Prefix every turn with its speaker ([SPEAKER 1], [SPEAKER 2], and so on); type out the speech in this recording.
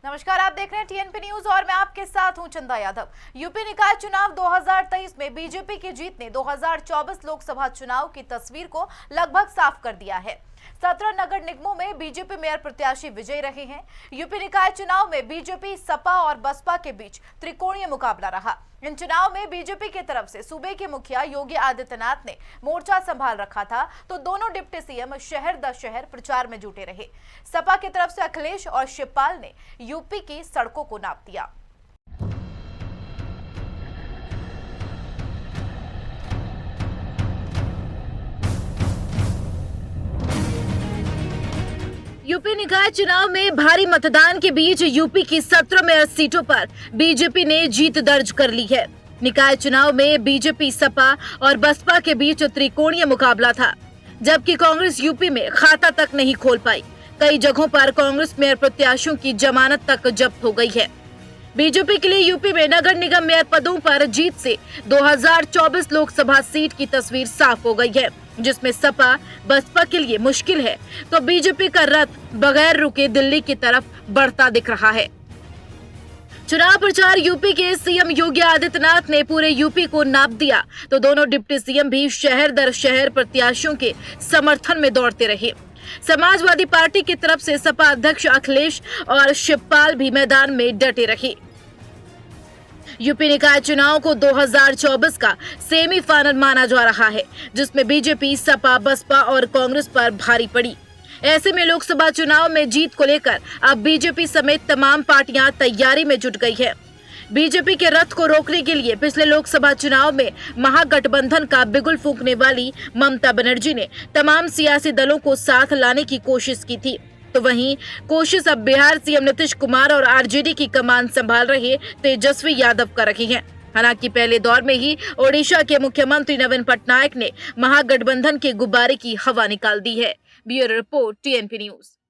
[SPEAKER 1] नमस्कार, आप देख रहे हैं टीएनपी न्यूज और मैं आपके साथ हूं चंदा यादव। यूपी निकाय चुनाव 2023 में बीजेपी की जीत ने 2024 लोकसभा चुनाव की तस्वीर को लगभग साफ कर दिया है। 17 नगर निगमों में बीजेपी मेयर प्रत्याशी विजयी रहे हैं। यूपी निकाय चुनाव में बीजेपी, सपा और बसपा के बीच त्रिकोणीय मुकाबला रहा। इन चुनाव में बीजेपी की तरफ से सूबे के मुखिया योगी आदित्यनाथ ने मोर्चा संभाल रखा था, तो दोनों डिप्टी सीएम शहर दर शहर प्रचार में जुटे रहे। सपा की तरफ से अखिलेश और शिवपाल ने यूपी की सड़कों को नाप दिया। यूपी निकाय चुनाव में भारी मतदान के बीच यूपी की 17 मेयर सीटों पर बीजेपी ने जीत दर्ज कर ली है। निकाय चुनाव में बीजेपी, सपा और बसपा के बीच त्रिकोणीय मुकाबला था, जबकि कांग्रेस यूपी में खाता तक नहीं खोल पाई। कई जगहों पर कांग्रेस मेयर प्रत्याशियों की जमानत तक जब्त हो गई है। बीजेपी के लिए यूपी में नगर निगम मेयर पदों पर जीत से 2024 लोकसभा सीट की तस्वीर साफ हो गई है, जिसमें सपा बसपा के लिए मुश्किल है, तो बीजेपी का रथ बगैर रुके दिल्ली की तरफ बढ़ता दिख रहा है। चुनाव प्रचार यूपी के सीएम योगी आदित्यनाथ ने पूरे यूपी को नाप दिया, तो दोनों डिप्टी सीएम भी शहर दर शहर प्रत्याशियों के समर्थन में दौड़ते रहे। समाजवादी पार्टी की तरफ से सपा अध्यक्ष अखिलेश और शिवपाल भी मैदान में डटे रहे। यूपी निकाय चुनाव को 2024 का सेमीफाइनल माना जा रहा है, जिसमें बीजेपी, सपा, बसपा और कांग्रेस पर भारी पड़ी। ऐसे में लोकसभा चुनाव में जीत को लेकर अब बीजेपी समेत तमाम पार्टियां तैयारी में जुट गई है। बीजेपी के रथ को रोकने के लिए पिछले लोकसभा चुनाव में महागठबंधन का बिगुल फूंकने वाली ममता बनर्जी ने तमाम सियासी दलों को साथ लाने की कोशिश की थी, तो वहीं कोशिश अब बिहार सीएम नीतीश कुमार और आरजेडी की कमान संभाल रहे तेजस्वी यादव कर रहे हैं। हालांकि पहले दौर में ही ओडिशा के मुख्यमंत्री नवीन पटनायक ने महागठबंधन के गुब्बारे की हवा निकाल दी है। Bureau report, TNP news.